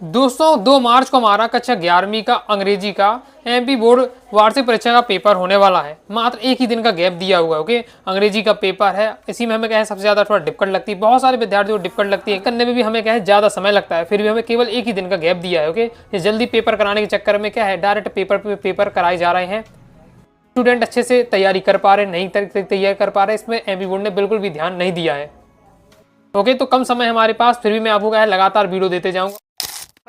दोस्तों 2 मार्च को हमारा कक्षा 11वीं का अंग्रेजी का एमपी बोर्ड वार्षिक परीक्षा का पेपर होने वाला है। मात्र एक ही दिन का गैप दिया हुआ है। ओके, अंग्रेजी का पेपर है, इसी में हमें क्या है सबसे ज्यादा थोड़ा दिक्कत लगती है। बहुत सारे विद्यार्थियों को दिक्कत लगती है, करने में भी हमें क्या है ज्यादा समय लगता है, फिर भी हमें केवल एक ही दिन का गैप दिया है। ओके, ये जल्दी पेपर कराने के चक्कर में क्या है डायरेक्ट पेपर पे पेपर कराए जा रहे हैं। स्टूडेंट अच्छे से तैयारी कर पा रहे, नहीं तैयार कर पा रहे, इसमें एमपी बोर्ड ने बिल्कुल भी ध्यान नहीं दिया है। ओके, तो कम समय हमारे पास, फिर भी मैं आपको क्या है लगातार वीडियो देते जाऊंगा।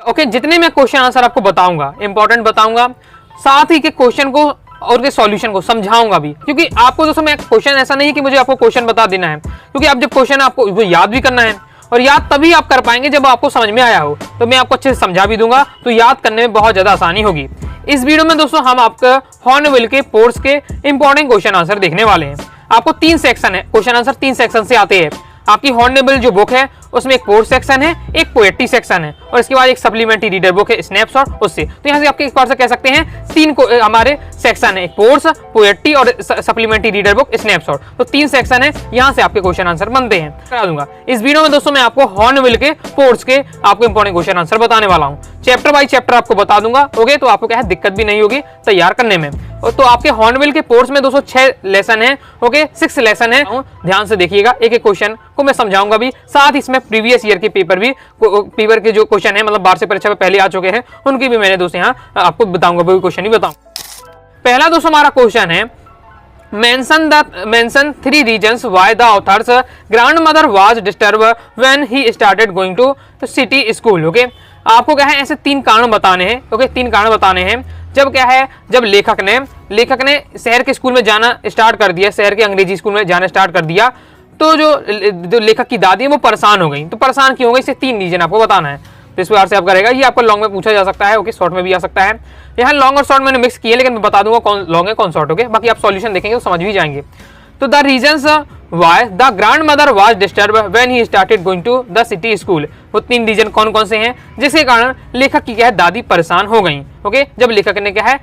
ओके, जितने मैं क्वेश्चन आंसर आपको बताऊंगा, इंपॉर्टेंट बताऊंगा, साथ ही के क्वेश्चन को और के सॉल्यूशन को समझाऊंगा भी, क्योंकि आपको दोस्तों मैं क्वेश्चन ऐसा नहीं है कि मुझे आपको क्वेश्चन बता देना है, क्योंकि आप जब क्वेश्चन आपको वो याद भी करना है, और याद तभी आप कर पाएंगे जब आपको समझ में आया हो। तो मैं आपको अच्छे से समझा भी दूंगा, तो याद करने में बहुत ज्यादा आसानी होगी। इस वीडियो में दोस्तों हम आपका हॉर्नबिल के पोर्स के इंपॉर्टेंट क्वेश्चन आंसर देखने वाले हैं। आपको 3 सेक्शन है, क्वेश्चन आंसर 3 सेक्शन से आते हैं। आपकी हॉर्नबिल जो बुक है उसमें एक पोर्स सेक्शन है, एक पोएट्री सेक्शन है, और इसके बाद एक सप्लीमेंट्री रीडर बुक है स्नैपशॉट उससे। तो यहाँ से आपके एक बार से कह सकते हैं 3 को हमारे सेक्शन है, एक पोर्स, पोएट्री और सप्लीमेंट्री रीडर बुक स्नैपशॉट। तो 3 सेक्शन है, यहाँ से आपके क्वेश्चन आंसर बनते हैं। करा दूंगा इस वीडियो में दोस्तों मैं आपको हॉर्नबिल के पोर्स के आपको इंपॉर्टेंट क्वेश्चन आंसर बताने वाला हूँ। चैप्टर बाई चैप्टर आपको बता दूंगा। ओके, तो आपको क्या है दिक्कत भी नहीं होगी तैयार करने में। तो आपके हॉर्नबिल के पोर्स में दोस्तों 6 लेसन है। ओके, 6 लेसन है, ध्यान से देखिएगा, एक एक क्वेश्चन को मैं समझाऊंगा भी, साथ ही इसमें प्रीवियस ईयर के पेपर के जो क्वेश्चन है, मतलब वार्षिक परीक्षा में पहले आ चुके हैं, उनकी भी मैंने दोस्तों यहाँ आपको बताऊंगा, वो क्वेश्चन ही बताऊंगा। पहला दोस्तों हमारा क्वेश्चन है, mention 3 reasons why the author's grandmother was disturbed when he started going to city school। Okay, आपको क्या है ऐसे 3 कारण बताने हैं। ओके, 3 कारण बताने हैं। जब क्या है, जब लेखक ने शहर के स्कूल में जाना स्टार्ट कर दिया, शहर के अंग्रेजी स्कूल में जाना स्टार्ट कर दिया, तो जो लेखक की दादी है वो परेशान हो गई। तो परेशान क्यों हो गई, इसे 3 रीजन आपको बताना है। तो इस प्रकार से आप करेगा, ये आपको लॉन्ग में पूछा जा सकता है। ओके, शॉर्ट में भी आ सकता है। यहाँ लॉन्ग और शॉर्ट मैंने मिक्स किए, लेकिन मैं बता दूंगा कौन लॉन्ग है कौन शॉर्ट। ओके, बाकी आप सॉल्यूशन देखेंगे तो समझ भी जाएंगे। तो the reasons why the grandmother was disturbed when he started going to the city school. वो 3 रीजन कौन कौन से हैं जिसके कारण लेखक की क्या है दादी परेशान हो गई। ओके, जब लेखक ने क्या है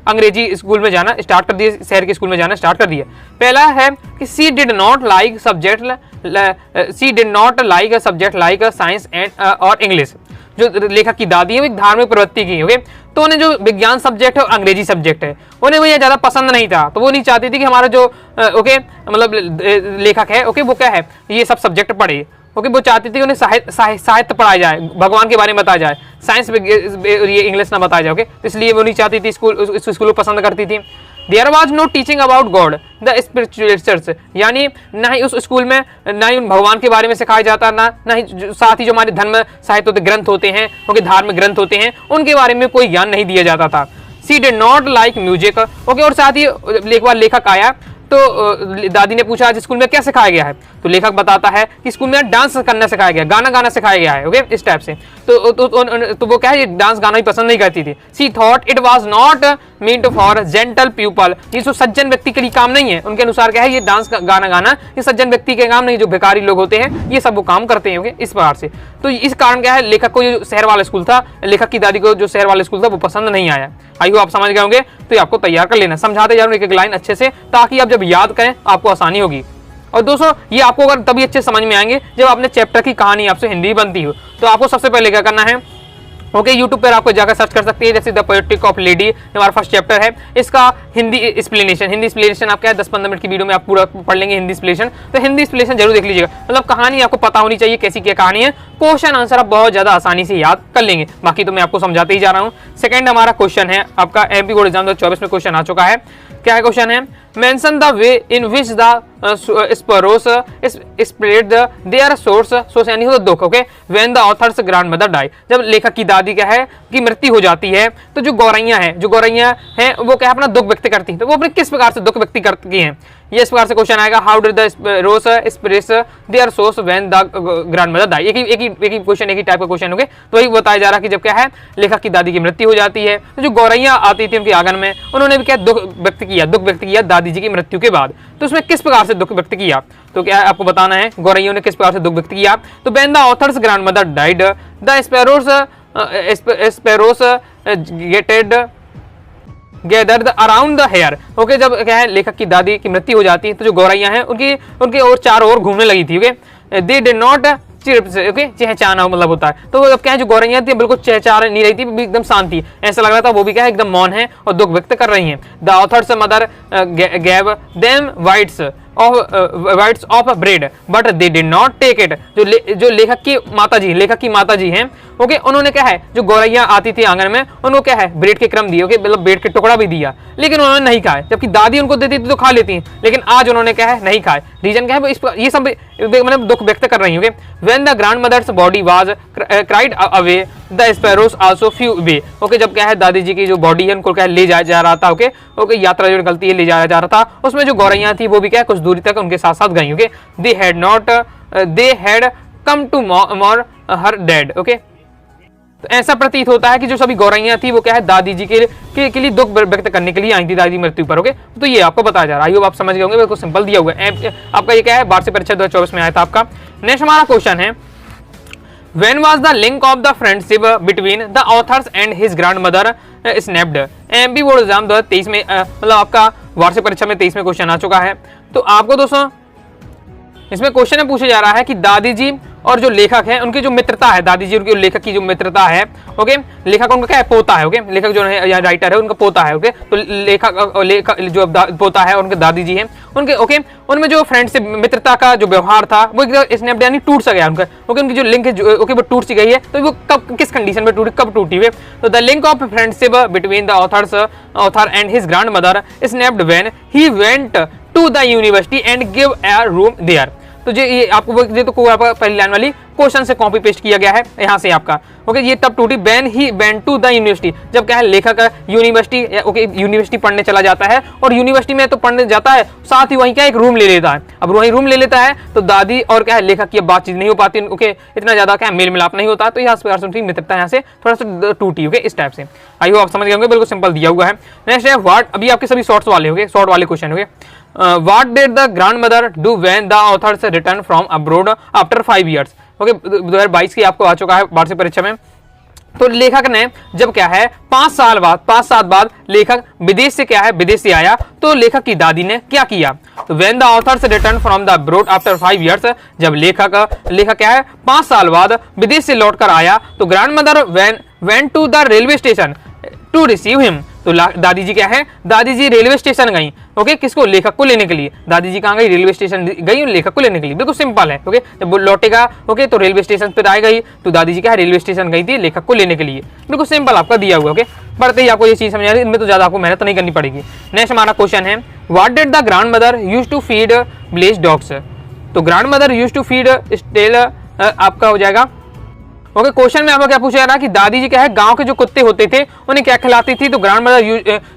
अंग्रेजी स्कूल में जाना स्टार्ट कर दिया, शहर के स्कूल में जाना स्टार्ट कर दिया। पहला है कि she did not like subject like science and और इंग्लिश। जो लेखक की दादी है वो एक धार्मिक प्रवृत्ति की। ओके, तो उन्हें जो विज्ञान सब्जेक्ट है और अंग्रेजी सब्जेक्ट है उन्हें वो ज्यादा पसंद नहीं था। तो वो नहीं चाहती थी कि हमारा जो ओके मतलब लेखक है, ओके, वो क्या है ये सब सब्जेक्ट पढ़े। ओके, वो चाहती थी उन्हें साहित्य पढ़ाया जाए, भगवान के बारे में बताया जाए, साइंस ये इंग्लिश ना बताया जाए। ओके, इसलिए वो नहीं चाहती थी इस स्कूल को पसंद करती थी। There was no teaching about God, the spiritualists, यानी ना ही उस स्कूल में ना ही भगवान के बारे में सिखाया जाता, ना ही साथ ही जो हमारे धर्म साहित्य ग्रंथ होते हैं, क्योंकि धार्मिक ग्रंथ होते हैं, उनके बारे में कोई ज्ञान नहीं दिया जाता था। She did not like music। Okay, और साथ ही एक बार लेखक आया तो दादी ने पूछा आज स्कूल में क्या सिखाया गया है, तो लेखक बताता है कि स्कूल में डांस करना सिखाया गया, गाना गाना सिखाया गया है। ओके, इस टाइप से तो वो क्या है डांस गाना ही पसंद नहीं करती थी। She thought it was not meant for gentle people. ये जो सज्जन व्यक्ति के लिए काम नहीं है, उनके अनुसार क्या है ये डांस गाना गाना ये सज्जन व्यक्ति के काम नहीं, जो भिखारी लोग होते हैं ये सब वो काम करते हैं। ओके, इस प्रकार से तो इस कारण क्या है लेखक को जो शहर वाला स्कूल था, लेखक की दादी को जो शहर वाला स्कूल था वो पसंद नहीं आया। आई होप आप समझ गए होंगे। तो आपको तैयार कर लेना, समझाते जा रहा हूं एक लाइन अच्छे से, ताकि आप जब याद करें आपको आसानी होगी। और दोस्तों ये आपको अगर तभी अच्छे समझ में आएंगे जब आपने चैप्टर की कहानी आपसे हिंदी बनती हो। तो आपको सबसे पहले क्या करना है, ओके, यूट्यूब पर आपको जाकर सर्च कर सकते हैं, जैसे द पोएटिक ऑफ लेडी हमारा फर्स्ट चैप्टर है, इसका हिंदी एक्सप्लेनेशन आप क्या है 10-15 मिनट की वीडियो में आप पूरा पढ़ लेंगे हिंदी एक्सप्लेनेशन। तो हिंदी एक्सप्लेनेशन जरूर देख लीजिएगा, मतलब कहानी आपको पता होनी चाहिए कैसी क्या कहानी है, क्वेश्चन आंसर आप बहुत ज्यादा आसानी से याद कर लेंगे। बाकी तो मैं आपको समझाते ही जा रहा हूँ। सेकंड हमारा क्वेश्चन है आपका एमपी बोर्ड एग्जाम 2024 में क्वेश्चन आ चुका है। क्या है क्वेश्चन है, mention the way in which the sparrows spread their sorrow यानी दुख। Okay, when the author's grandmother die, जब लेखक की दादी क्या है की मृत्यु हो जाती है, तो जो गौरैया हैं वो क्या अपना दुख व्यक्त करती है, तो वो अपने किस प्रकार से दुख व्यक्त करती हैं, ये इस प्रकार से क्वेश्चन आएगा। How did the rose express their sorrow when the grandmother die. एक ही क्वेश्चन, एक ही टाइप का क्वेश्चन। ओके, तो वही बताया जा रहा कि जब क्या है लेखक की दादी की मृत्यु हो जाती है, तो जो गौरैया आती थी उनके आंगन में, उन्होंने भी क्या दुख व्यक्त किया दादी जी की मृत्यु के बाद। तो उसमें किस प्रकार से दुख व्यक्त किया, तो क्या आपको बताना है गौरैया ने किस प्रकार से दुख व्यक्त किया। तो when the author's grandmother died the sparrows gated gathered around the hair. Okay, जब क्या है लेखक की दादी की मृत्यु हो जाती है, तो जो गौरैया हैं उनकी और चारों ओर घूमने लगी थी। Okay, they did not chirps, okay, चहचहाना मतलब होता है। तो अब क्या है, जो गौरैया थी बिल्कुल चहचहा नहीं रही थी, एकदम शांत थी, ऐसा लग रहा था वो भी क्या है एकदम मौन है और दुख व्यक्त कर रही हैं। The author's mother gave them bites of bread but they did not take it. जो लेखक की माता जी हैं, ओके, उन्होंने क्या है, जो गौरैया आती थी आंगन में, उनको क्या है ब्रेड के क्रम दिए, ओके, मतलब ब्रेड के टुकड़ा भी दिया, लेकिन उन्होंने नहीं खाए, जबकि दादी उनको देती थी तो खा लेती हैं, लेकिन आज उन्होंने क्या है नहीं खाए। रीजन क्या है, ये सब मतलब दुख व्यक्त कर रही है। When the grandmother's body was carried away the sparrows also flew away, okay, जब क्या है दादी जी की जो बॉडी है उनको क्या ले जाया जा रहा था, ओके, यात्रा जो निकलती है ले जाया जा रहा था, उसमें जो गौरैया थी वो भी क्या कुछ दूरी तक उनके साथ साथ गई, okay. They had come to mourn her dead, okay. तो ऐसा प्रतीत होता है कि जो सभी गौरैया थी वो क्या है दादी जी के लिए दुख व्यक्त करने के लिए आई थी दादी मृत्यु पर, ओके। तो ये आपको बताया जा रहा है, आप समझ गए होंगे, बिल्कुल सिंपल दिया हुआ है आपका। ये क्या है, वार्षिक परीक्षा 2024 में आया था आपका। नेक्स्ट हमारा क्वेश्चन है, When was the link of the friendship between the authors and his grandmother snapped? MP board exam 2023 में मतलब आपका वार्षिक परीक्षा में 23 में क्वेश्चन आ चुका है। तो आपको दोस्तों इसमें क्वेश्चन में पूछा जा रहा है कि दादी जी और जो लेखक है उनकी जो मित्रता है, दादी जी उनकी लेखक की जो मित्रता है, ओके, लेखक उनका क्या है पोता है, ओके, लेखक जो है या राइटर है उनका पोता है, ओके। तो लेखक जो पोता है उनके दादी जी हैं उनके, ओके, उनमें जो फ्रेंडशिप मित्रता का जो व्यवहार था वो स्नैप यानी टूट सा गया उनका, ओके, उनकी जो लिंक है ओके वो टूट सी गई है। तो वो कब किस कंडीशन में टूटी, कब टूटी हुई? तो the link of friendship between the author and his grandmother snapped when he went to the university and give a room there. तो ये आपको ये तो पहली लाइन वाली क्वेश्चन से कॉपी पेस्ट किया गया है यहाँ से आपका, ओके। ये तब टूटी when he went to the university, जब क्या है लेखक यूनिवर्सिटी, ओके, यूनिवर्सिटी पढ़ने चला जाता है, और यूनिवर्सिटी में तो पढ़ने जाता है साथ ही वहीं क्या एक रूम ले लेता है। अब वहीं रूम ले लेता है तो दादी और क्या है लेखक की बातचीत नहीं हो पाती, ओके, इतना ज्यादा क्या मेल मिलाप नहीं होता, तो यहाँ से मित्रता यहाँ से थोड़ा सा टूटी, ओके, इस टाइप से। आई होप आप समझ गए होंगे, बिल्कुल सिंपल दिया हुआ है। नेक्स्ट है व्हाट, अभी आपके सभी शॉर्ट्स वाले होंगे, शॉर्ट वाले क्वेश्चन होंगे। What did the grandmother do when the authors returned from abroad after 5 years? Okay, 2022 की आपको आ चुका है वार्षिक परीक्षा में। तो लेखक ने जब क्या है 5 साल बाद लेखक विदेश से क्या है विदेश से आया, तो लेखक की दादी ने क्या किया? तो when the authors returned from the abroad after 5 years, जब लेखक क्या है 5 साल बाद विदेश से लौट कर आया, तो grandmother went to the railway station to receive him। तो दादी जी क्या है, दादी जी रेलवे स्टेशन गई, ओके, किसको, लेखक को लेने के लिए। दादी जी कहाँ गई, रेलवे स्टेशन गई लेखक को लेने के लिए, बिल्कुल सिंपल है, ओके। जब वो लौटेगा, ओके, तो रेलवे स्टेशन पर आ गई, तो दादी जी क्या है रेलवे स्टेशन गई थी लेखक को लेने के लिए, बिल्कुल सिंपल आपका दिया हुआ, ओके। पढ़ते ही आपको ये चीज समझ आ रही है, इनमें तो ज्यादा आपको मेहनत नहीं करनी पड़ेगी। नेक्स्ट हमारा क्वेश्चन है, what did the grand mother use to feed blaze dogs? तो grand mother use to feed stale आपका हो जाएगा, ओके। क्वेश्चन में आपको क्या पूछा जा रहा है कि दादी जी क्या है गांव के जो कुत्ते होते थे उन्हें क्या खिलाती थी? तो grand mother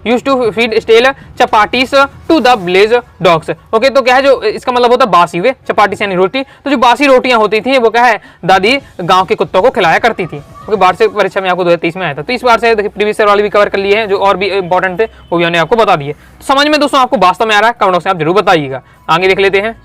use to feed stale chapatis to the blaze dogs, okay. तो क्या है जो इसका मतलब होता है बासी हुए, चपाटी यानी रोटी, तो जो बासी रोटियां होती थी वो क्या है दादी गांव के कुत्तों को खिलाया करती थी, ओके। वार्षिक परीक्षा में आपको 2023 में आया था, तो इस बार से प्रीवियस ईयर वाले भी कवर कर लिए हैं, जो और भी इंपॉर्टेंट थे वो भी हमने आपको बता दिए। तो समझ में दोस्तों आपको वास्तव में आ रहा है, कमेंट बॉक्स में आप जरूर बताइएगा। आगे देख लेते हैं,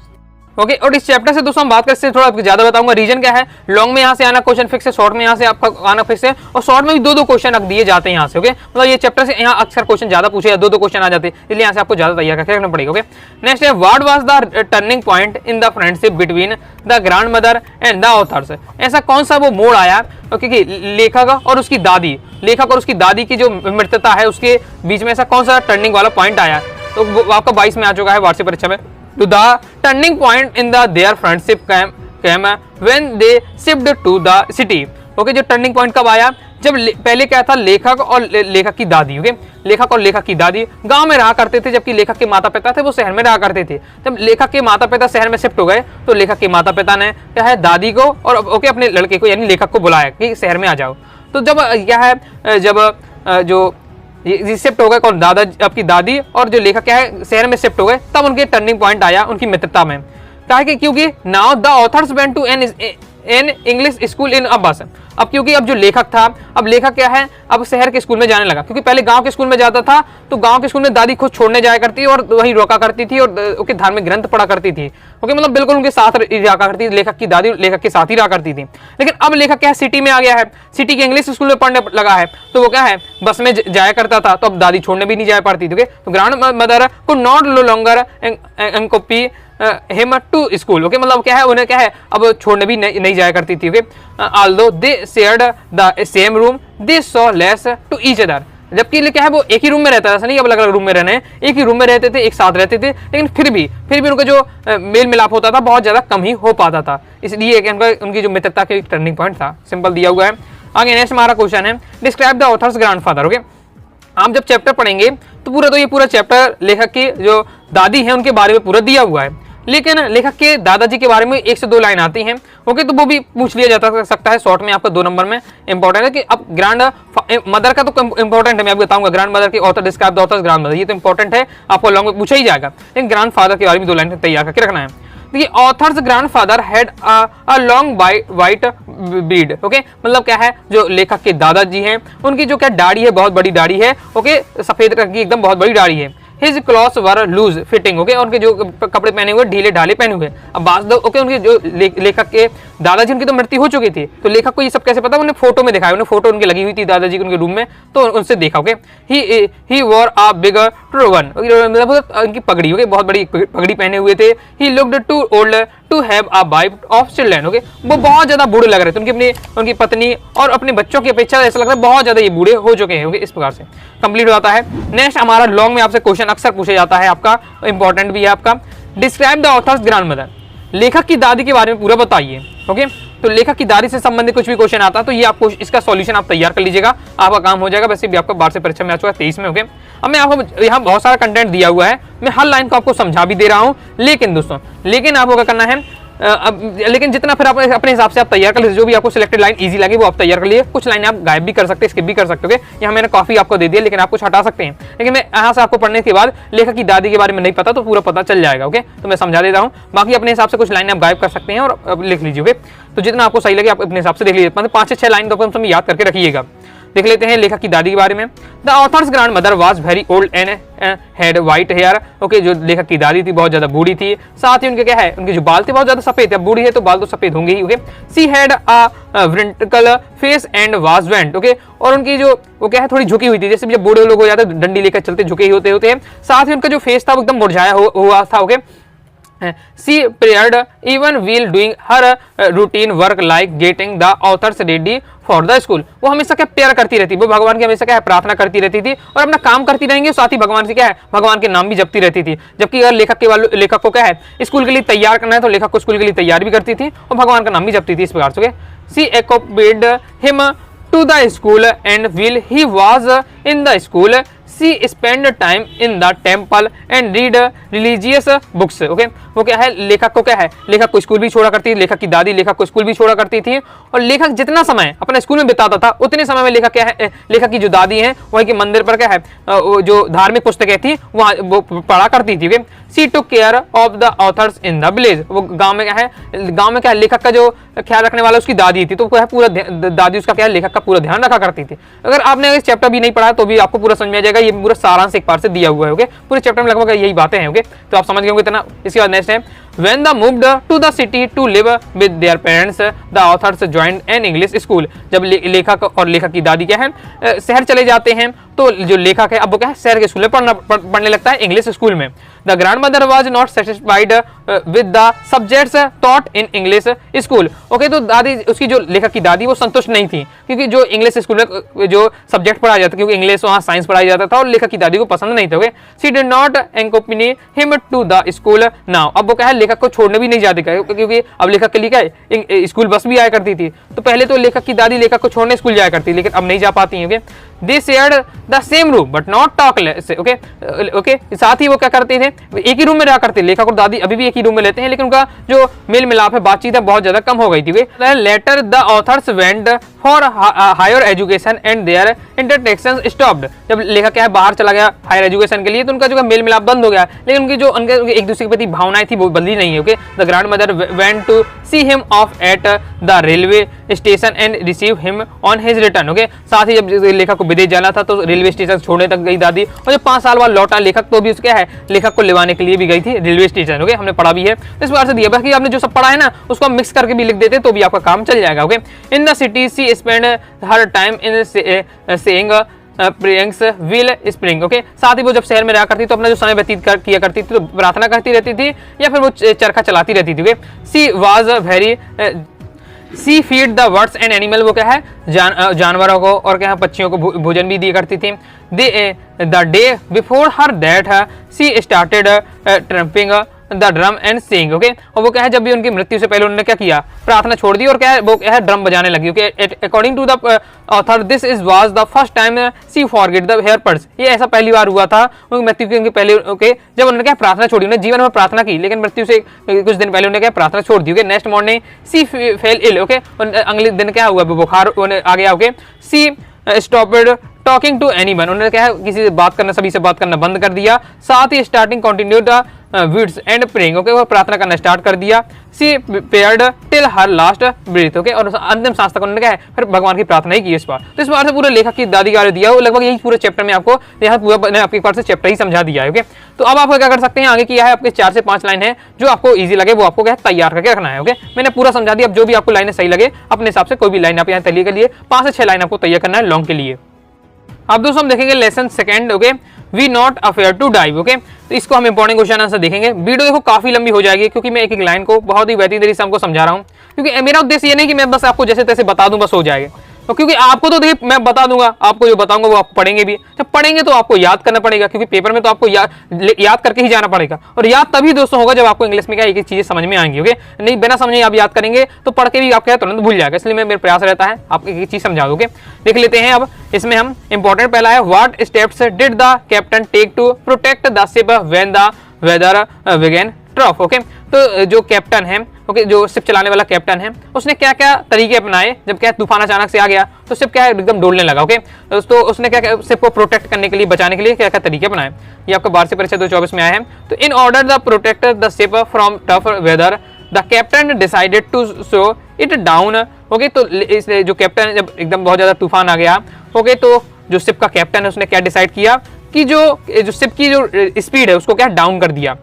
ओके। और इस चैप्टर से दोस्तों हम बात करते हैं थोड़ा ज्यादा बताऊंगा। रीजन क्या है, लॉन्ग में यहाँ से आना क्वेश्चन फिक्स है, शॉर्ट में यहाँ से आपका आना फिक्स है, और शॉर्ट में भी 2-2 क्वेश्चन रख दिए जाते हैं यहाँ से, ओके। मतलब ये चैप्टर से यहाँ अक्सर क्वेश्चन ज्यादा पूछे, 2-2 क्वेश्चन आ जाते हैं, इसलिए यहाँ से आपको ज्यादा तैयार करके रखना पड़ेगा, ओके। नेक्स्ट है, what was the turning point in the friendship between the grand mother and the author's? ऐसा कौन सा वो मोड़ आया, क्योंकि लेखक और उसकी दादी की जो मित्रता है उसके बीच में ऐसा कौन सा टर्निंग वाला पॉइंट आया? तो वो आपका 22 में आ चुका है वार्षिक परीक्षा में। To the turning point in their friendship came when they shipped to the city, okay. जो टर्निंग पॉइंट कब आया, जब पहले क्या था लेखक और लेखक की दादी, ओके, लेखक और लेखक की दादी गांव में रहा करते थे, जबकि लेखक के माता पिता थे वो शहर में रहा करते थे। जब लेखक के माता पिता शहर में शिफ्ट हो गए, तो लेखक के माता पिता ने क्या है दादी को और ओके अपने लड़के को यानी लेखक को बुलाया कि शहर में आ जाओ। तो जब क्या है जब जो ये शिफ्ट हो गए कौन, आपकी दादी और जो लेखक क्या है शहर में शिफ्ट हो गए, तब उनके टर्निंग पॉइंट आया उनकी मित्रता में। क्या कि क्योंकि now the author's went to an English school in अब्बास। अब क्योंकि अब जो लेखक था, अब लेखक क्या है अब शहर के स्कूल में जाने लगा, क्योंकि पहले गांव के स्कूल में जाता था, तो गांव के स्कूल में दादी खुद छोड़ने जाया करती और वहीं रोका करती थी और ओके धार्मिक ग्रंथ पढ़ा करती थी, ओके, मतलब बिल्कुल उनके साथ रहा करती थी, लेखक की दादी लेखक के साथ ही रहा करती थी। लेकिन अब लेखक क्या है सिटी में आ गया है, सिटी के इंग्लिश स्कूल में पढ़ने लगा है, तो वो क्या है बस में जाया करता था, तो अब दादी छोड़ने भी नहीं जाया पाती थी, तो grand mother could not no longer एंकोपी हिम टू स्कूल। ओके, मतलब क्या है, उन्हें क्या है अब छोड़ने भी नहीं जाया करती थी। Okay, although they shared the same room they saw less to each other. जबकि क्या है वो एक ही रूम में रहता था, ऐसा नहीं अब अलग अलग रूम में रहने हैं, एक ही रूम में रहते थे, एक साथ रहते थे, लेकिन फिर भी उनका जो मेल मिलाप होता था बहुत ज्यादा कम ही हो पाता था। इसलिए कि उनकी जो मित्रता के टर्निंग पॉइंट था। सिंपल दिया हुआ है। आगे नेक्स्ट हमारा क्वेश्चन है, describe the author's grandfather. Okay, आप जब चैप्टर पढ़ेंगे तो ये पूरा चैप्टर लेखक की जो दादी है उनके बारे में पूरा दिया हुआ है, लेकिन लेखक के दादाजी के बारे में 1 से 2 लाइन आती हैं। ओके, तो वो भी पूछ लिया जा सकता है शॉर्ट में, आपका 2 नंबर में इंपॉर्टेंट है कि अब ग्रैंड मदर का तो इंपॉर्टेंट है, मैं आपको बताऊंगा ग्रैंड मदर की author describe the author's grand mother, ये तो इंपॉर्टेंट है, आपको लॉन्ग में पूछा ही जाएगा, लेकिन ग्रैंड फादर के बारे में 2 लाइन तैयार करके रखना है। देखिए, authors grandfather had a long white Beed. Okay, मतलब क्या है, जो लेखक के दादाजी हैं उनकी जो क्या दाढ़ी है, बहुत बड़ी दाढ़ी है। ओके, सफेद रंग की एकदम बहुत बड़ी दाढ़ी है। हिज क्लॉथ्स वर लूज फिटिंग। ओके, उनके जो कपड़े पहने हुए ढीले ढाले पहने हुए। अब बात ओके, उनके जो लेखक के दादाजी उनकी तो मृत्यु हो चुकी थी, तो लेखक को ये सब कैसे पता, उन्हें फोटो में दिखाया, उन्हें फोटो उनकी लगी हुई थी दादाजी के उनके रूम में, तो उनसे देखा। ओके, ही वॉर अ बिगर टर्बन, मतलब उनकी पगड़ी, ओके, बहुत बड़ी पगड़ी पहने हुए थे। He looked too old to have a wife of children. Okay, वो बहुत ज्यादा बूढ़े लग रहे थे, उनकी पत्नी और अपने बच्चों की अपेक्षा ऐसा लग रहा है बहुत ज्यादा ये बूढ़े हो चुके हैं। ओके, इस प्रकार से कंप्लीट हो जाता है। नेक्स्ट हमारा लॉन्ग में आपसे क्वेश्चन अक्सर पूछा जाता है, आपका इंपॉर्टेंट भी है आपका, डिस्क्राइब द ऑथर्स ग्रैंडमदर। लेखक की दादी के बारे में पूरा बताइए। ओके, तो लेखक की दादी से संबंधित कुछ भी क्वेश्चन आता है तो ये आपको इसका सॉल्यूशन आप तैयार कर लीजिएगा, आपका काम हो जाएगा। वैसे भी आपका वार्षिक परीक्षा में आ चुका है 23 में। ओके, अब मैं आपको यहाँ बहुत सारा कंटेंट दिया हुआ है, मैं हर लाइन को आपको समझा भी दे रहा हूँ, लेकिन दोस्तों आपको क्या करना है, लेकिन जितना फिर आप अपने हिसाब से आप तैयार कर लीजिए, जो भी आपको सिलेक्टेड लाइन इजी लगे वो आप तैयार कर लिए। कुछ लाइन आप गायब भी कर सकते हैं, स्किप भी कर सकते हो। यहाँ मैंने काफी आपको दे दिया, लेकिन आप कुछ हटा सकते हैं, लेकिन मैं यहाँ से आपको पढ़ने के बाद लेखक की दादी के बारे में नहीं पता तो पूरा पता चल जाएगा। ओके, तो मैं समझा देता हूँ, बाकी अपने हिसाब से कुछ लाइन आप गायब कर सकते हैं और लिख लीजिए। ओके, तो जितना आपको सही लगे आप अपने हिसाब से देख लीजिए, मतलब 5 से 6 लाइन तो कम से कम याद करके रखिएगा। देख लेते हैं लेखक की दादी के बारे में। The author's grandmother was very old and had white hair. Okay, जो लेखक की दादी थी बहुत ज्यादा बूढ़ी थी, साथ ही उनके क्या है, उनके जो बाल थे बहुत ज्यादा सफेद थे। अब बूढ़ी है तो बाल तो सफेद होंगे ही। Okay, she had a wrinkle face and was went. Okay, और उनकी जो वो क्या है थोड़ी झुकी हुई थी, जैसे जब बूढ़े लोग हो जाते हैं डंडी लेकर चलते झुके ही होते हैं। साथ ही उनका जो फेस था वो एकदम मुरझाया हुआ था। Okay, She prayed even while doing her routine work like getting the authors ready for the school। वो हमेशा क्या प्रेयर करती रहती, वो भगवान की हमेशा क्या है प्रार्थना करती रहती थी और अपना काम करती रहेंगी, साथ ही भगवान से क्या है भगवान के नाम भी जपती रहती थी। जबकि अगर लेखक को क्या है स्कूल के लिए तैयार करना है तो लेखक को स्कूल के लिए तैयार भी करती थी और भगवान का नाम भी जपती थी। इस प्रकार से सी accompanied him to the school and while he was in the school she spent time in the temple and read religious books। Okay, वो क्या है लेखक को क्या है, लेखक को स्कूल भी छोड़ा करती थी, लेखक की दादी लेखक को स्कूल भी छोड़ा करती थी और लेखक जितना समय अपने स्कूल में बिताता था उतने समय में लेखक क्या है, लेखक की जो दादी है वही के मंदिर पर क्या है जो धार्मिक पुस्तकें थी वहाँ वो पढ़ा करती थी। She took care of the author's in the village. वो गांव में क्या है लेखक का जो ख्याल रखने वाला उसकी दादी थी, तो क्या है पूरा दादी उसका क्या है लेखक का पूरा ध्यान रखा करती थी। अगर आपने इस चैप्टर भी नहीं पढ़ा तो भी आपको पूरा समझ में आ जाएगा, ये पूरा सारांश एक बार से दिया हुआ है। ओके, पूरे चैप्टर में लगभग यही बातें हैं। ओके, तो आप समझ गए होंगे इतना। इसके बाद नेक्स्ट है when they moved to the city to live with their parents the authors joined an English school। जब लेखक और लेखक की दादी क्या है शहर चले जाते हैं तो जो लेखक है अब वो क्या है शहर के स्कूल में पढ़ने लगता है इंग्लिश स्कूल में। The grandmother was not satisfied with the subjects taught in English school. Okay, तो दादी उसकी जो लेखक की दादी वो संतुष्ट नहीं थी क्योंकि जो इंग्लिश स्कूल में जो सब्जेक्ट पढ़ाया जाता क्योंकि इंग्लिश वहाँ साइंस पढ़ाया जाता था और लेखक की दादी को पसंद नहीं था। She did not accompany him to the school now। अब वो क्या है लेखक को छोड़ने भी नहीं जाती क्योंकि अब लेखक के लिए क्या है स्कूल बस भी आया करती थी, तो पहले तो लेखक की दादी लेखक को छोड़ने स्कूल जाया करती लेकिन अब नहीं जा पाती है। Okay, they shared the same room but not talk less. Okay, साथ ही वो क्या करते थे एक ही रूम में रहा करते, लेखक और दादी अभी भी एक ही रूम में लेते हैं लेकिन उनका जो मेल मिलाप है बातचीत है बहुत ज्यादा कम हो गई थी। Later the author's went for higher education and their interaction stopped. जब लेखक क्या है बाहर चला गया हायर एजुकेशन के लिए तो उनका जो मेल मिलाप बंद हो गया, लेकिन उनकी जो उनके एक दूसरे के प्रति भावनाएं थी वो बदली नहीं है। Okay, the grandmother went to see him off at the railway station and receive him on his return. Okay, साथ ही जब लेखक को विदेश जाना था तो रेलवे स्टेशन छोड़ने तक गई दादी और जब 5 साल बाद लौटा लेखक तो भी क्या है लेखक को लेवाने के लिए भी गई थी रेलवे स्टेशन। ओके, हमने पढ़ा भी है तो इस बार से दिया, बाकी आपने जो सब पढ़ा है ना उसको हम मिक्स करके भी लिख देते तो भी आपका काम चल जाएगा। Okay, in the city she spend her time in saying pranks will spring. Okay, साथ ही वो जब शहर में रहा करती तो अपना जो समय व्यतीत किया करती थी तो प्रार्थना करती रहती थी या फिर वो चरखा चलाती रहती थी। Okay, she was very she feed the birds and animal, वो क्या है जानवरों को और क्या है पक्षियों को भोजन भी दिया करती थी। The day before her that she started trumping the drum and sing. Okay, और वो क्या है जब भी उनकी मृत्यु से पहले उन्होंने क्या किया, प्रार्थना छोड़ दी और क्या है वो क्या है ड्रम बजाने लगी। Okay, according to the author this is was the first time she forget the her prayers, ये ऐसा पहली बार हुआ था उनकी मृत्यु के उनके पहले। ओके, जब उन्होंने क्या प्रार्थना छोड़ी, उन्होंने जीवन में प्रार्थना की लेकिन मृत्यु से कुछ दिन पहले उन्होंने क्या प्रार्थना छोड़ दी। Okay, next morning she fell ill. Okay, अगले दिन क्या हुआ, बुखार आ गया। Okay, she stopped talking to anyone, उन्होंने क्या है किसी से बात करना, सभी से बात करना बंद कर दिया। साथ ही starting continue the beads and praying. Okay, वो प्रार्थना करना स्टार्ट कर दिया। She prayed till her last breath. Okay, और अंतिम सांस तक उन्होंने क्या है फिर भगवान की प्रार्थना ही की इस बार। तो इस बार से पूरे लेखक की दादी का दिया वो लगभग यही पूरे चैप्टर में आपको यहाँ पूरा आपके पास से चैप्टर ही समझा दिया है। ओके, तो अब आप क्या कर सकते हैं, आगे किया है आपके 4 से 5 लाइन है जो आपको ईजी लगे वो आपको क्या तैयार करके रखना है। ओके, मैंने पूरा समझा दिया। अब जो भी आपको लाइनें सही लगे अपने हिसाब से कोई भी लाइन आप यहाँ तैयार के लिए 5 से 6 लाइन आपको तैयार करना है लॉन्ग के लिए। अब दोस्तों हम देखेंगे lesson second. Okay, we not afraid to die. Okay, तो इसको हम इंपॉर्टेंट क्वेश्चन आंसर देखेंगे। वीडियो देखो काफी लंबी हो जाएगी क्योंकि मैं एक एक लाइन को बहुत ही बेहतरीन तरीके से हमको समझा रहा हूँ, क्योंकि मेरा उद्देश्य ये नहीं कि मैं बस आपको जैसे तैसे बता दूं बस हो जाएगा। तो क्योंकि आपको तो देखिए मैं बता दूंगा, आपको जो बताऊंगा वो आप पढ़ेंगे भी, जब पढ़ेंगे तो आपको याद करना पड़ेगा क्योंकि पेपर में तो आपको याद करके ही जाना पड़ेगा। और याद तभी दोस्तों होगा जब आपको इंग्लिश में क्या एक एक चीजें समझ में आएंगी। ओके, नहीं बिना समझे आप याद करेंगे तो पढ़ के भी आप क्या तुरंत भूल जाएगा। इसलिए मेरा प्रयास रहता है आप एक एक चीज समझा दोगे। देख लेते हैं अब इसमें हम इंपॉर्टेंट पहला है, what steps did the captain take to protect the ship when the weather began tough. Okay, तो जो कैप्टन है, ओके, जो शिप चलाने वाला कैप्टन है, उसने क्या क्या तरीके अपनाए जब क्या तूफान अचानक से आ गया तो शिप क्या एकदम डोलने लगा। ओके, तो उसने क्या शिप को प्रोटेक्ट करने के लिए, बचाने के लिए क्या क्या तरीके अपनाए, ये आपका वार्षिक परीक्षा 2024 में आया है। तो in order the protect the ship from tough weather the captain decided to slow it down. Okay, तो इसलिए जो कैप्टन जब एकदम बहुत ज्यादा तूफान आ गया, ओके, तो जो शिप का कैप्टन है उसने क्या डिसाइड किया कि जो शिप की जो स्पीड है उसको क्या डाउन कर दिया।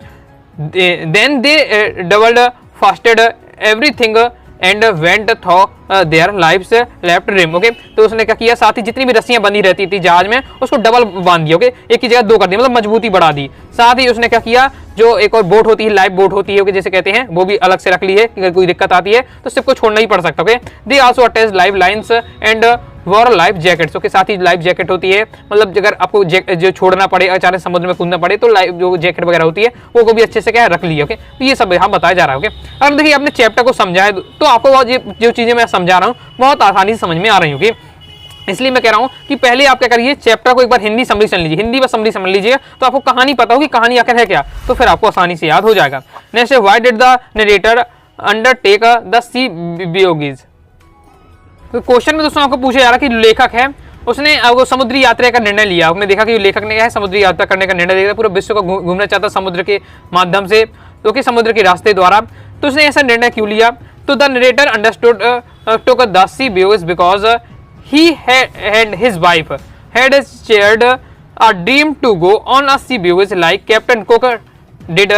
then they doubled fasted everything and went through their lives left rim। Okay, तो उसने क्या किया, साथ ही जितनी भी रस्सियां बंधी रहती थी जहाज में उसको डबल बांध दिया। ओके, एक की जगह 2 कर दिया, मतलब मजबूती बढ़ा दी। साथ ही उसने क्या किया, जो एक और बोट होती है, लाइफ बोट होती है, ओके, जैसे कहते हैं, वो भी अलग से रख ली है कि अगर कोई दिक्कत आती है तो सिर्फ को छोड़ना ही पड़ सकता। Okay, they also attach life lines and war life jackets. Okay, साथ ही लाइफ जैकेट होती है, मतलब अगर आपको जो छोड़ना पड़े, अचानक समुद्र में कूदना पड़े तो लाइफ जो जैकेट वगैरह होती है वो को भी अच्छे से क्या रख लिया। ओके, तो ये सब यहाँ बताया जा रहा है। ओके, अगर देखिए आपने चैप्टर को समझा है तो आपको जो चीजें मैं समझा रहा हूँ बहुत आसानी से समझ में आ रही होगी। इसलिए मैं कह रहा हूँ कि पहले आप क्या करिए, चैप्टर को एक बार हिंदी समरी सुन लीजिए, हिंदी बस समरी समझ लीजिए तो आपको कहानी पता होगी, कहानी आखिर है क्या, तो फिर आपको आसानी से याद हो जाएगा। Next, why did the narrator undertake the sea बियोगीज। तो क्वेश्चन में दोस्तों आपको पूछा जा रहा है कि लेखक है उसने वो समुद्री यात्रा का निर्णय लिया। आपने देखा कि लेखक ने क्या है समुद्री यात्रा करने का निर्णय लिया, पूरा विश्व को घूमना चाहता समुद्र के माध्यम से, तो कि समुद्र के रास्ते द्वारा। तो उसने ऐसा निर्णय क्यों लिया, तो the narrator understood took the sea बियोगीज because he and his wife had shared a dream to go on a sea voyage like Captain Cook did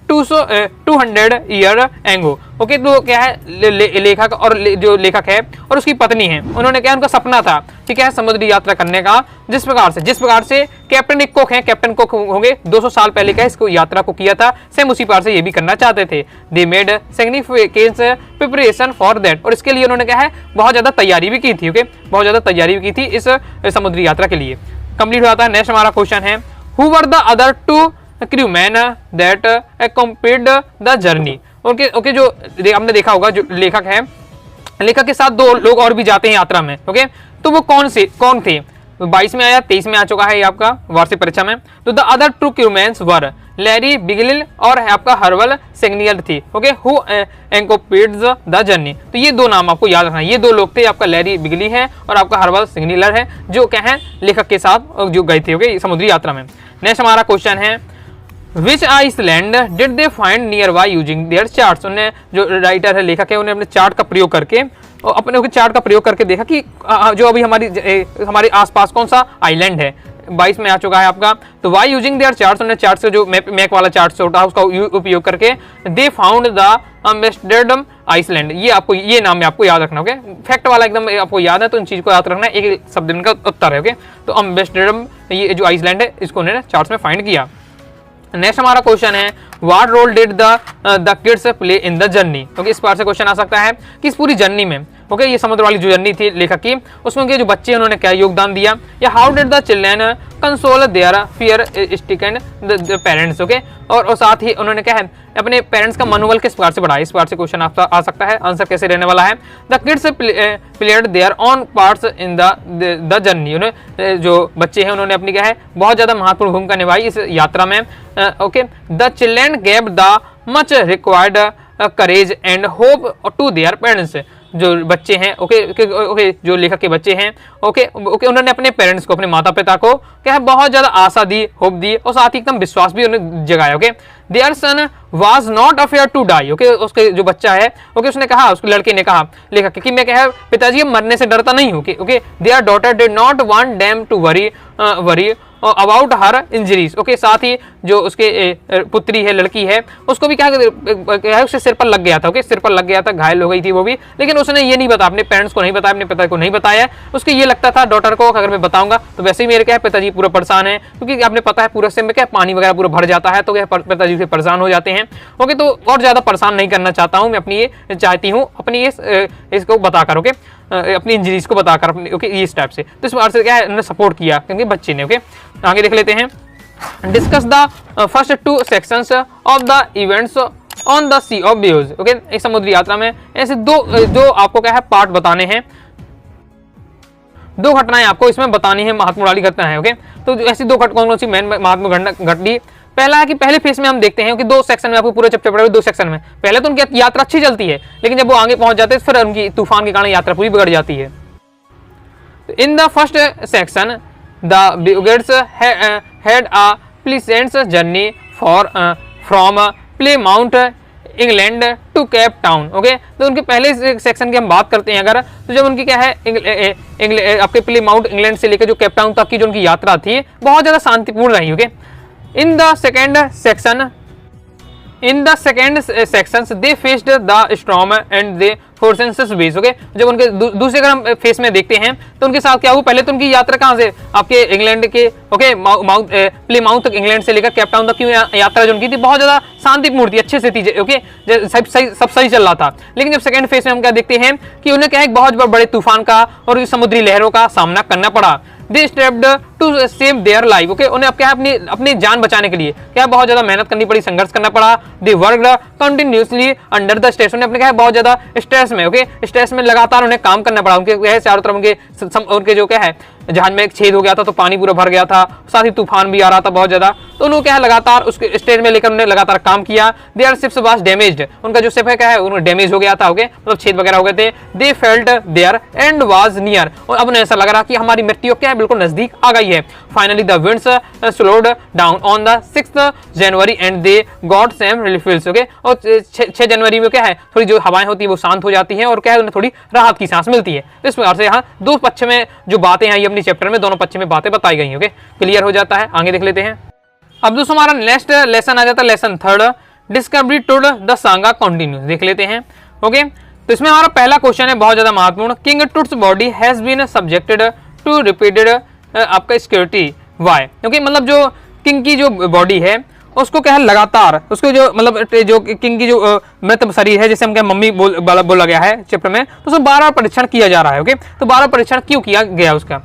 200 year ago। Okay, तो क्या है लेखक और जो लेखक है और उसकी पत्नी है, उन्होंने क्या उनका सपना था कि क्या है समुद्री यात्रा करने का, जिस प्रकार से कैप्टन कुक है, कैप्टन कुक होंगे 200 साल पहले क्या इसको यात्रा को किया था, सेम उसी प्रकार से ये भी करना चाहते थे। They made significant preparation for that, और इसके लिए उन्होंने क्या है बहुत ज्यादा तैयारी भी की थी। ओके, बहुत ज्यादा तैयारी भी की थी इस समुद्री यात्रा के लिए। कंप्लीट हो जाता है। नेक्स्ट हमारा क्वेश्चन है, who were the other 2 crewmen that accompanied the journey। Okay, जो आपने देखा होगा जो लेखक है, लेखक के साथ 2 लोग और भी जाते हैं यात्रा में। ओके, तो वो कौन थे, 22 में आया, 23 में आ चुका है ये आपका वार्षिक परीक्षा में। तो the other 2 crewmen were Larry बिगलिल और आपका हर्बल सिग्नियल थी। ओके, हु एंकोपेड्स द जर्नी। तो ये 2 नाम आपको याद रखना है, ये 2 लोग थे, आपका लैरी बिगली है और आपका हर्बल सिग्निलर है, जो क्या है लेखक के साथ जो गए थे ओके समुद्री यात्रा में। नेक्स्ट हमारा क्वेश्चन है, which island did they find nearby using their charts. उन्हें जो राइटर है, लेखक है, उन्हें अपने चार्ट का प्रयोग करके अपने चार्ट का प्रयोग करके देखा कि जो अभी हमारे आसपास कौन सा आइलैंड है। 22 में आ चुका है आपका। तो वाई यूजिंग देयर चार्ट्स, उन्होंने चार्ट से जो मैप वाला चार्ट से होता है उसका उपयोग करके दे फाउंड द एम्बेस्डर्ड आइसलैंड। ये आपको, ये नाम आपको याद रखना, ओके। फैक्ट वाला एकदम आपको याद है तो इन चीज को याद रखना है, एक शब्द इनका उत्तर है, ओके। तो एम्स्टर्डम, ये जो आइसलैंड है, इसको उन्होंने चार्ट्स में फाइंड किया। नेक्स्ट हमारा क्वेश्चन है, what role did the kids play in the journey, okay. इस बार से क्वेश्चन आ सकता है कि इस पूरी जर्नी में, ओके, ये समुद्र वाली जो जर्नी थी लेखक की, उसमें उनके जो बच्चे हैं उन्होंने क्या योगदान दिया, या how did the children console their fear stricken the parents, okay. और साथ ही उन्होंने क्या है, अपने पेरेंट्स का मनोबल किस प्रकार से बढ़ाया, इस बार से क्वेश्चन आ सकता है। आंसर कैसे रहने वाला है, the kids played their own parts in the journey, उन्हें जो बच्चे हैं उन्होंने अपनी क्या है बहुत ज्यादा महत्वपूर्ण भूमिका निभाई इस यात्रा में, okay. The children gave the much required courage and hope to their parents, जो बच्चे हैं, ओके, जो लेखक के बच्चे हैं, ओके, उन्होंने अपने पेरेंट्स को, अपने माता पिता को क्या है बहुत ज्यादा आशा दी, होप दी, और साथ ही एकदम विश्वास भी उन्हें जगाया, okay. Their son was not afraid to die, okay. उसके जो बच्चा है, ओके, उसने कहा, उसके लड़के ने कहा लेखक कि मैं क्या है पिताजी मरने से डरता नहीं हूँ, okay. Their daughter did not want them to worry about her injuries, okay. साथ ही जो उसके पुत्री है, लड़की है, उसको भी क्या है उसके सिर पर लग गया था, ओके, सिर पर लग गया था, घायल हो गई थी वो भी, लेकिन उसने ये नहीं बताया, अपने पेरेंट्स को नहीं बताया, अपने पिता को नहीं बताया। उसको ये लगता था डॉटर को अगर मैं बताऊंगा तो वैसे ही मेरे क्या है पिताजी पूरा परेशान है, क्योंकि आपने पता है पूरा से में क्या पानी वगैरह पूरा भर जाता है, तो क्या पिताजी से परेशान हो जाते हैं, ओके। तो और ज्यादा परेशान नहीं करना चाहता हूँ मैं, अपनी ये चाहती हूँ अपनी ये इसको बताकर, ओके, अपनी इंजरीज को बताकर अपनी, ओके, इस टाइप से। तो इस बार से क्या है उन्होंने सपोर्ट किया क्योंकि बच्चे ने, ओके। आगे देख लेते हैं, discuss the first 2 sections of the events on the sea of voyage, okay. इस समुद्री यात्रा में ऐसे दो आपको क्या है पार्ट बताने हैं, 2 घटनाएं आपको इसमें बतानी है, महत्वपूर्ण वाली घटना है, ओके। तो ऐसी 2 कौन सी मेन महत्वपूर्ण घटनी, पहला है कि पहले फेज में हम देखते हैं कि 2 सेक्शन में आपको पूरे चैप्टर 2 सेक्शन में, पहले तो उनकी यात्रा अच्छी चलती है, लेकिन जब वो आगे पहुंच जाते हैं फिर उनकी तूफान के कारण यात्रा पूरी बिगड़ जाती है। In the first section the biggers had a pleasant journey from Plymouth England to Cape Town, okay. तो उनके पहले सेक्शन की हम बात करते हैं अगर, तो जब उनकी क्या है आपके प्लेमाउंट इंग्लैंड से लेकर जो केप टाउन तक की जो उनकी यात्रा थी बहुत ज्यादा शांतिपूर्ण रही, okay. In the second sections they faced the storm and they forces ways, okay। जब उनके दूसरे अगर हम फेस में देखते हैं तो उनके साथ क्या हुआ, पहले तो उनकी यात्रा कहाँ से आपके इंग्लैंड के, ओके, प्लेमाउथ तक, इंग्लैंड से लेकर केप टाउन तक की यात्रा जो उनकी थी बहुत ज्यादा शांतिपूर्ण थी, अच्छे से थी, ओके, सब सही चल रहा था। लेकिन जब सेकंड फेज में हम क्या देखते हैं कि उन्हें क्या है बहुत बड़े तूफान का और समुद्री लहरों का सामना करना पड़ा। They stepped to save their life, okay. उन्हें अब क्या है अपनी जान बचाने के लिए क्या बहुत ज्यादा मेहनत करनी पड़ी, संघर्ष करना पड़ा। They worked continuously under the stress, उन्हें अपने क्या है बहुत ज्यादा स्ट्रेस में, ओके, स्ट्रेस में लगातार उन्हें काम करना पड़ा। उनके चारों तरफ उनके जो क्या है जहाज में एक छेद हो गया था तो पानी पूरा भर गया था, साथ ही तूफान भी आ रहा था बहुत ज्यादा, तो उन्होंने क्या है लगातार उसके स्टेज में लेकर उन्होंने लगातार काम किया। देयर शिप्स वाज डैमेज्ड, उनका जो शिप है क्या है उन्होंने डैमेज हो गया था, ओके, मतलब छेद वगैरह हो गए थे। They felt their end was near, और अब उन्हें ऐसा लग रहा कि हमारी मृत्यु क्या है बिल्कुल नजदीक आ गई है। Finally the winds slowed down on the 6 January and they got some relief, okay. और 6 जनवरी में क्या है थोड़ी जो हवाएं होती है वो शांत हो जाती हैं और क्या है उन्हें थोड़ी राहत की सांस मिलती है। इस प्रकार से यहाँ 2 पक्ष में जो बातें हैं ये अपनी चैप्टर में दोनों पक्ष में बातें बताई गई, ओके, क्लियर हो जाता है। आगे देख लेते हैं। अब दोस्तों हमारा नेक्स्ट लेसन आ जाता है lesson 3, discovery Tut the saga continues, देख लेते हैं, ओके। तो इसमें हमारा पहला क्वेश्चन है बहुत ज्यादा महत्वपूर्ण, king Tut's body has been subjected to repeated आपका सिक्योरिटी वाई, क्योंकि मतलब जो किंग की जो बॉडी है उसको क्या है लगातार उसको जो मतलब जो किंग की जो मृत शरीर है, जैसे हम क्या मम्मी बोला गया है चैप्टर में, तो उसमें 12 परीक्षण किया जा रहा है, ओके। तो 12 परीक्षण क्यों किया गया उसका,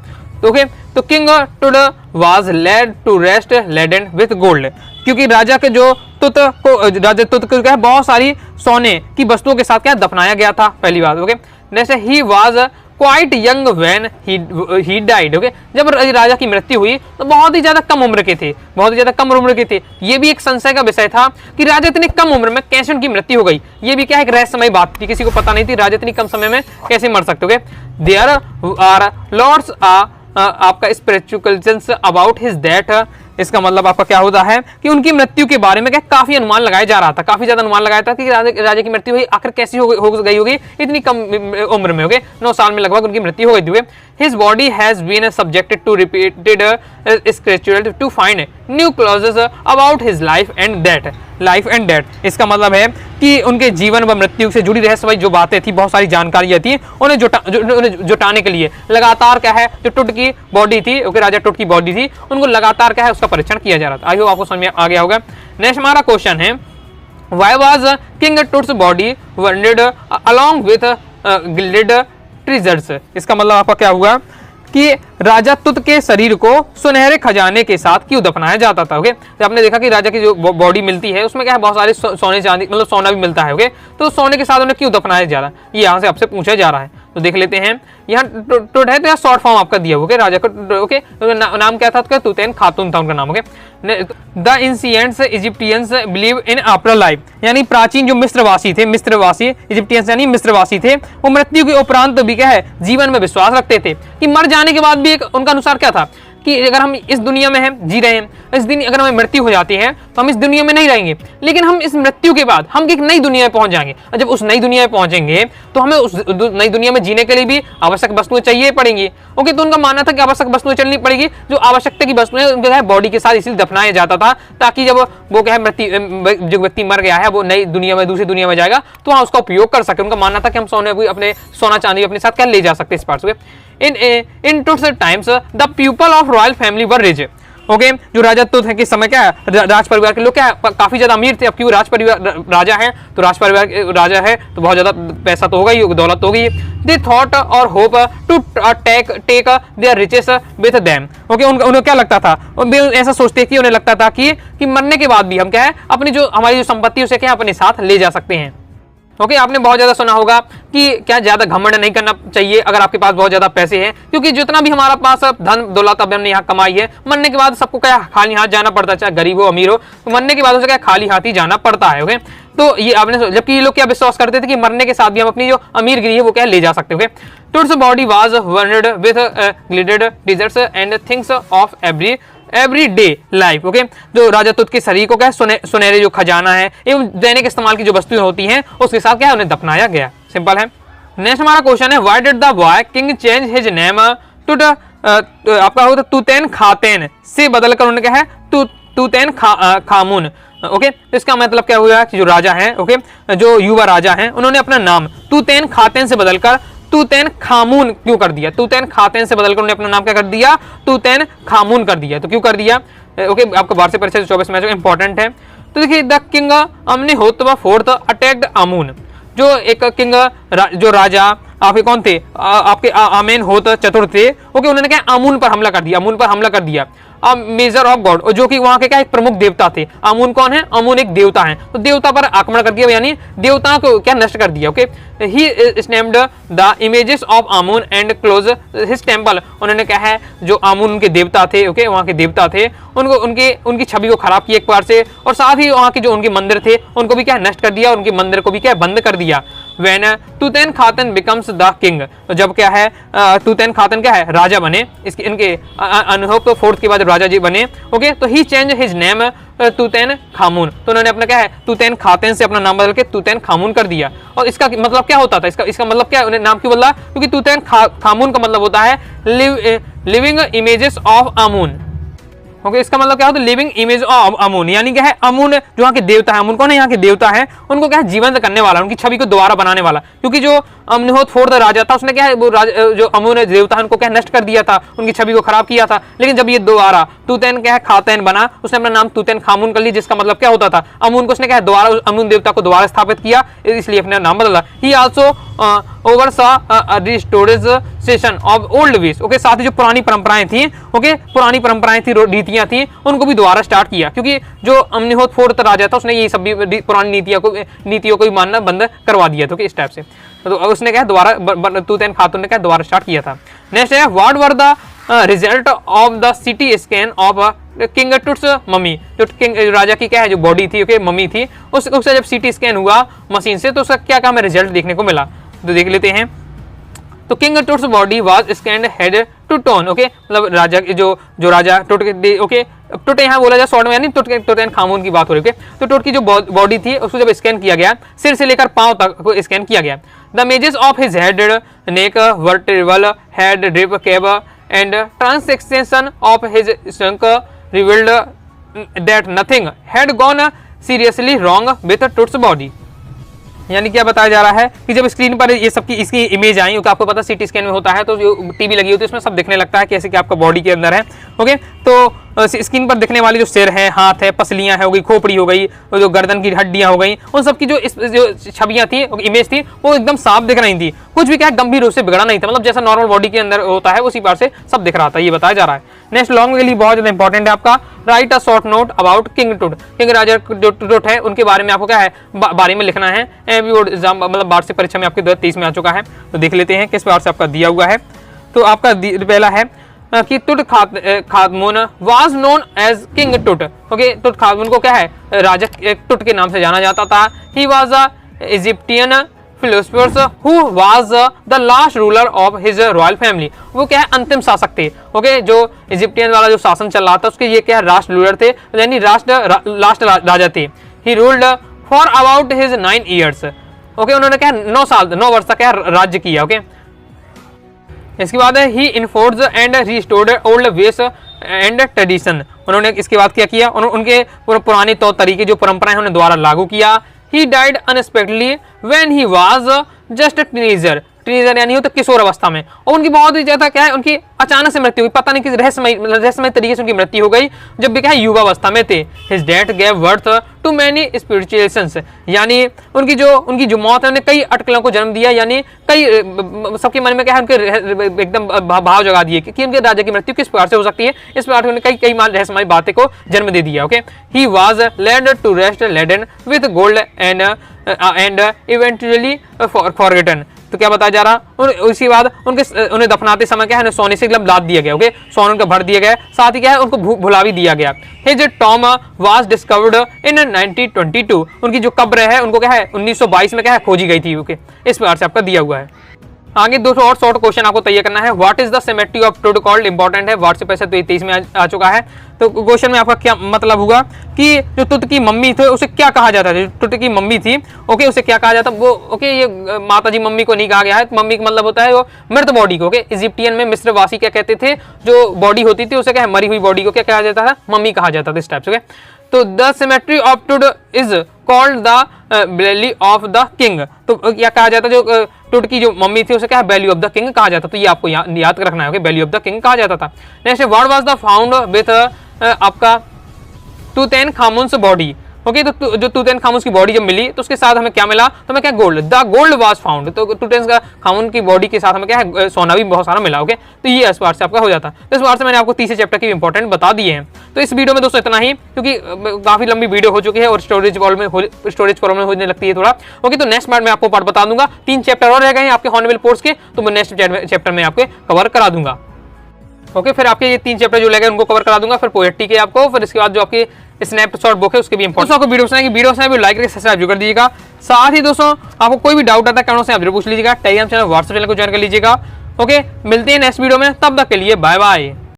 ओके। तो king Tut was laid to rest laden with gold, क्योंकि राजा के जो राजा तुत को क्या है बहुत सारी सोने की वस्तुओं के साथ क्या दफनाया गया था, पहली बात, okay. Next he was quite young when he died, okay. जब राजा की मृत्यु हुई तो बहुत ही ज्यादा कम उम्र के थे, बहुत ही ज्यादा कम उम्र के थे। ये भी एक संशय का विषय था कि राजा इतनी कम उम्र में कैसे उनकी मृत्यु हो गई, ये भी क्या एक रहस्यमय बात थी, किसी को पता नहीं थी राजा इतनी कम समय में कैसे मर सकते, ओके। देयर आर लॉट्स आपका स्पिरिचुअल्स अबाउट हिज डेथ, इसका मतलब आपका क्या होता है कि उनकी मृत्यु के बारे में क्या काफी अनुमान लगाया जा रहा था, काफी ज्यादा अनुमान लगाया था कि राजा की मृत्यु हुई आखिर कैसी हो गई होगी इतनी कम उम्र में, ओके। 9 साल में लगभग उनकी मृत्यु हो गई थी। His body has been subjected to repeated scrutiny to find new clues about his life and death, इसका मतलब है कि उनके जीवन व मृत्यु से जुड़ी रहस्यमयी जो बातें थी, बहुत सारी जानकारियां थी, उन्हें जुटाने के लिए लगातार क्या है जो टुट की बॉडी थी, ओके, राजा टुट की बॉडी थी, उनको लगातार क्या है उसका परीक्षण किया जा रहा था। आई होप आपको समझ में आ गया होगा। नेक्स्ट हमारा क्वेश्चन है, why was king Tut's body wanted along with gilded treasures. इसका मतलब आपका क्या हुआ कि राजा तुत के शरीर को सुनहरे खजाने के साथ क्यों दफनाया जाता था। ओके, तो आपने देखा कि राजा की जो बॉडी मिलती है उसमें क्या है बहुत सारे सोने चांदी मतलब सोना भी मिलता है। ओके, तो सोने के साथ उन्हें क्यों दफनाया जा रहा है, ये यहाँ से आपसे पूछा जा रहा है। तो देख लेते हैं, यहाँ टुट है तो यहाँ शॉर्ट फॉर्म आपका दिया। ओके, राजा का ओके नाम क्या था, तुतैन खातून था उनका नाम। Okay, the ancients Egyptians believe in after life, यानी प्राचीन जो मिस्रवासी थे, मिस्रवासी इजिप्टियंस यानी मिस्रवासी थे, वो मृत्यु के उपरांत भी क्या है जीवन में विश्वास रखते थे कि मर जाने के बाद भी एक उनका अनुसार क्या था कि अगर हम इस दुनिया में हैं, जी रहे हैं, इस दिन अगर हमें मृत्यु हो जाती है तो हम इस दुनिया में नहीं रहेंगे, लेकिन हम इस मृत्यु के बाद हम एक नई दुनिया में पहुंच जाएंगे। और जब उस नई दुनिया में पहुंचेंगे तो हमें उस नई दुनिया में जीने के लिए भी आवश्यक वस्तुएं चाहिए पड़ेंगी। ओके, तो उनका मानना था कि आवश्यक वस्तुएं चलनी पड़ेगी, जो आवश्यकता की वस्तुएं उनके बॉडी के साथ इसलिए दफनाया जाता था ताकि जब वो क्या है मृत्यु जो व्यक्ति मर गया है वो नई दुनिया में दूसरी दुनिया में जाएगा तो वहाँ उसका उपयोग कर सके। उनका मानना था कि हम अपने सोना चांदी अपने साथ क्या ले जा सकते इस पार्ट से। In Tut's times, the people of royal family were rich. Okay, जो राजा तुत है कि समय क्या है राज परिवार के लोग क्या काफी ज्यादा अमीर थे। अब क्यों राज परिवार राजा है तो राज परिवार राजा है तो बहुत ज्यादा पैसा तो होगा ही, दौलत होगी। They thought or hope to take their riches with them. Okay, उन्हें क्या लगता था, ऐसा सोचते कि उन्हें लगता था कि मरने के बाद भी हम क्या है अपनी जो हमारी जो संपत्ति उसे क्या अपने साथ ले जा सकते हैं। ओके, आपने बहुत ज्यादा सुना होगा कि क्या ज्यादा घमंड नहीं करना चाहिए अगर आपके पास बहुत ज्यादा पैसे हैं, क्योंकि जितना भी हमारा पास धन दौलत अब हमने यहाँ कमाई है, मरने के बाद सबको क्या खाली हाथ जाना पड़ता है, चाहे गरीब हो अमीर हो, तो मरने के बाद उसे क्या खाली हाथ ही जाना पड़ता है। ओके, तो ये आपने जबकि ये लोग क्या विश्वास करते थे कि मरने के साथ भी हम अपनी जो अमीरगिरी है वो क्या ले जा सकते हैं। Tut's body was warned with gilded deserts and things of every day life. Okay, जो राजा तुत के शरीर को क्या सुनहरे जो खजाना है एवं दैनिक इस्तेमाल की जो वस्तुएं होती हैं उसके साथ क्या है उन्हें दफनाया गया। सिंपल है। नेक्स्ट हमारा क्वेश्चन है, why did the boy king change his name to आपका होता तुतैन खातेन से बदलकर उन्होंने क्या है तुतैन खामून। ओके, तो इसका मतलब क्या हुआ कि जो राजा है, ओके, जो युवा राजा है, उन्होंने अपना नाम तुतैन खातेन से बदलकर तुतैन खामून क्यों कर दिया। तुतैन खातेन से बदलकर उन्होंने अपना नाम क्या कर दिया, तुतैन खामून कर दिया। तो क्यों कर दिया, ओके, आपका वार्षिक परीक्षा 24 में इंपॉर्टेंट है। तो देखिए, द किंग अम्निहोत्र फोर्थ अटैक्ड आमून, जो एक किंग जो राजा आपके कौन थे, आपके आमेनहोत्र चतुर्थ थे। ओके, उन्होंने क्या आमून पर हमला कर दिया, आमून पर हमला कर दिया। मेजर ऑफ गॉड, जो कि वहां के क्या एक प्रमुख देवता थे। आमून कौन है, आमून एक देवता है, तो देवता पर आक्रमण कर दिया, यानी देवता को क्या नष्ट कर दिया। Okay, he snapped the images of Amun and close his temple. उन्होंने क्या है जो आमून उनके देवता थे, ओके, वहां के देवता थे, उनको उनकी छवि को खराब किया एक बार से, और साथ ही वहां के जो उनके मंदिर थे उनको भी क्या नष्ट कर दिया, उनके मंदिर को भी क्या बंद कर दिया। When तुतैन खातन becomes the king, तो जब क्या है तुतैन खातन क्या है राजा बने, इसके इनके अनहोप फोर्थ के बाद राजा जी बने। ओके, तो ही चेंज हिज नेम तुतैन खामून, तो उन्होंने अपना क्या है तुतैन खातन से अपना नाम बदल के तुतैन खामून कर दिया। और इसका मतलब क्या होता था, इसका मतलब क्या उन्हें नाम क्यों बदला, क्योंकि तुतैन खामून का मतलब होता है लिविंग इमेजेस ऑफ आमून। ओके, इसका मतलब क्या होता है लिविंग इमेज ऑफ अमून, यानी क्या है अमून जो यहाँ के देवता है, अमून कौन है यहाँ के देवता है, उनको क्या है जीवंत करने वाला, उनकी छवि को दोबारा बनाने वाला। क्योंकि जो अम्निहोत्र फोर्थ राजा था उसने क्या है वो जो अमून देवता है उनको क्या नष्ट कर दिया था, उनकी छवि को खराब किया था। लेकिन जब ये दोबारा तुतैन क्या है खातैन बना, उसने अपना नाम तुतैन खामून कर लिया, जिसका मतलब क्या होता था अमून को उसने क्या है दोबारा अमून देवता को दोबारा स्थापित किया, इसलिए अपना नाम बदला। He also oversaw restoration of old wish. Okay, साथ ही जो पुरानी परंपराएं थी, ओके, पुरानी परंपराएं थी, रीतियां थी, उनको भी दोबारा स्टार्ट किया। क्योंकि जो अम्निहोत्र फोर्थ राजा था उसने ये सब भी पुरानी नीतियों को भी मानना बंद करवा दिया था। इस टाइप से तो उसने क्या दोबारा तुतैन खातून ने क्या दोबारा स्टार्ट किया था। नेक्स्ट है, what were the result of the CT scan of king Tut's mummy. जो किंग राजा की क्या है जो बॉडी थी, ओके, मम्मी थी, उससे जब सिटी स्कैन हुआ मशीन से तो उसका क्या क्या हमें रिजल्ट देखने को मिला, तो देख लेते हैं। तो king Tut's body was scanned head to toe. Okay, मतलब राजा की जो राजा टुट के, ओके, टुट यहाँ बोला जाए शॉर्ट में, यानी तुतैन खामून की बात हो रही है। तो टुट की जो बॉडी थी उसको जब स्कैन किया गया, सिर से लेकर पांव तक को स्कैन किया गया। The images of his head, neck, vertebral head, rib, cage and transection of his trunk revealed that nothing had gone seriously wrong with Tut's body. यानी क्या बताया जा रहा है कि जब स्क्रीन पर ये सबकी इसकी इमेज आई, क्योंकि आपको पता सीटी स्कैन में होता है तो जो टीवी लगी होती है उसमें सब दिखने लगता है कैसे कि आपका बॉडी के अंदर है। ओके, तो स्क्रीन पर दिखने वाली जो सिर है, हाथ है, पसलियां है हो गई, खोपड़ी हो गई, जो गर्दन की हड्डियां हो गई, उन सब की जो छवियां थी, इमेज थी, वो एकदम साफ दिख रही थी। कुछ भी क्या गंभीर रूप से बिगड़ा नहीं था, मतलब जैसा नॉर्मल बॉडी के अंदर होता है उसी बार से सब दिख रहा था, ये बताया जा रहा है। नेक्स्ट लॉन्ग के लिए बहुत ज्यादा इंपॉर्टेंट है आपका, right a short note about king टुट। किंग राजा जो टुट है उनके बारे में आपको क्या है बारे में लिखना है। मतलब वार्षिक परीक्षा में आपके 2023 में आ चुका है, तो देख लेते हैं किस बार से आपका दिया हुआ है। तो आपका पहला है कि टुट खातमून वाज नोन एज किंग टुट। ओके, टुट खातमून को क्या है राजा टुट के नाम से जाना जाता था। He was a Egyptian philosophers who was the last ruler of his royal family. वो क्या है अंतिम शासक थे। ओके, जो इजिप्टियन वाला जो शासन चल रहा था उसके ये क्या राष्ट्र रूलर थे, यानी लास्ट राजा थे। He ruled for about his 9 years. Okay, उन्होंने क्या 9 वर्ष तक क्या राज्य किया। ओके, इसके बाद है ही इन्फोर्स एंड रिस्टोर्ड ओल्ड वेस एंड ट्रेडिशन। उन्होंने इसके बाद क्या किया, उनके पुराने तौर तरीके जो परंपराएं उन्होंने द्वारा लागू किया। He died unexpectedly when he was just a teenager यानी तो किशोर अवस्था में, और उनकी बहुत ही ज्यादा क्या है उनकी अचानक से मृत्यु हुई, पता नहीं किस रहस्यमय तरीके से उनकी मृत्यु हो गई जब भी क्या है युवावस्था में थे। His death gave birth to many spirituals, यानी उनकी जो मौत है उन्हें कई अटकलों को जन्म दिया, यानी कई सबके मन में क्या है उनके एकदम भाव जगा दिए कि उनके राजा की मृत्यु किस प्रकार से हो सकती है। इस प्रकार उन्होंने कई रहस्यमय बातें को जन्म दे दिया। Okay, he was laid to rest laden with gold and eventually forgotten. तो क्या बताया जा रहा, उसके बाद उन्हें दफनाते समय क्या है सोने से लाद दिया गया। ओके, सोने उनका भर दिया गया, साथ ही क्या है उनको भुला भी दिया गया। His Tom was discovered in 1922। उनकी जो कब्र है उनको क्या है 1922 में क्या है खोजी गई थी। ओके, इस प्रकार से आपका दिया हुआ है। आगे 200 और शॉर्ट क्वेश्चन आपको तैयार करना है। What is the symmetry of टुट कॉल्ड, इंपॉर्टेंट है, वार्षिक परीक्षा 23 में आ चुका है। तो क्वेश्चन में आपका क्या मतलब होगा कि जो टुट की मम्मी थे उसे क्या कहा जाता है, जो टुट की मम्मी थी ओके उसे क्या कहा जाता वो। ओके, ये माता जी मम्मी को नहीं कहा गया है, मम्मी का मतलब होता है वो मृत बॉडी को। ओके, इजिप्टियन में मिस्रवासी क्या कहते थे, जो बॉडी होती थी उसे क्या मरी हुई बॉडी को क्या कहा जाता था, मम्मी कहा जाता था इस टाइप से। तो द सिमेट्री ऑफ टुट is called the belly of the king. तो क्या कहा जाता है, जो टुट की जो मम्मी थी उसे क्या बेली ऑफ द किंग कहा जाता। तो ये आपको याद रखना है, बेली ऑफ द किंग कहा जाता था। Next, what was the found with आपका टूटेनखामुन्स बॉडी। ओके, तो जो टूटेनखामुन की बॉडी जब मिली तो उसके साथ हमें क्या मिला, तो हमें क्या gold, the gold was found. तो टूटेनखामुन की बॉडी के साथ हमें क्या है सोना भी बहुत सारा मिला। ओके, तो ये इस बार से आपका हो जाता। तो इस बार से मैंने आपको तीसरे चैप्टर की इंपॉर्टेंट बता दिए हैं। तो इस वीडियो में दोस्तों इतना ही, क्योंकि काफी लंबी वीडियो हो चुकी है और स्टोरेज प्रॉब्लम होने लगती है थोड़ा। ओके, तो नेक्स्ट बार मैं आपको पार्ट बता दूंगा। 3 चैप्टर और रह गए हैं आपके हॉर्नबिल पोर्ट्स के, तो मैं नेक्स्ट चैप्टर में आपके कवर करा दूंगा। ओके, फिर आपके ये 3 चैप्टर जो लगे उनको कवर करा दूंगा, फिर पोएट्री के आपको, फिर इसके बाद जो आपकी स्नैपशॉट बुक है उसके भी इंपॉर्टेंट। आपको वीडियो से लाइक करके सब्सक्राइब कर दीजिएगा। साथ ही दोस्तों आपको कोई भी डाउट आता है कमेंट से आप जरूर पूछ लीजिएगा। टेलीग्राम चैनल, व्हाट्सएप चैनल को ज्वाइन कर लीजिएगा। ओके, मिलते हैं नेक्स्ट वीडियो में, तब तक के लिए बाय बाय।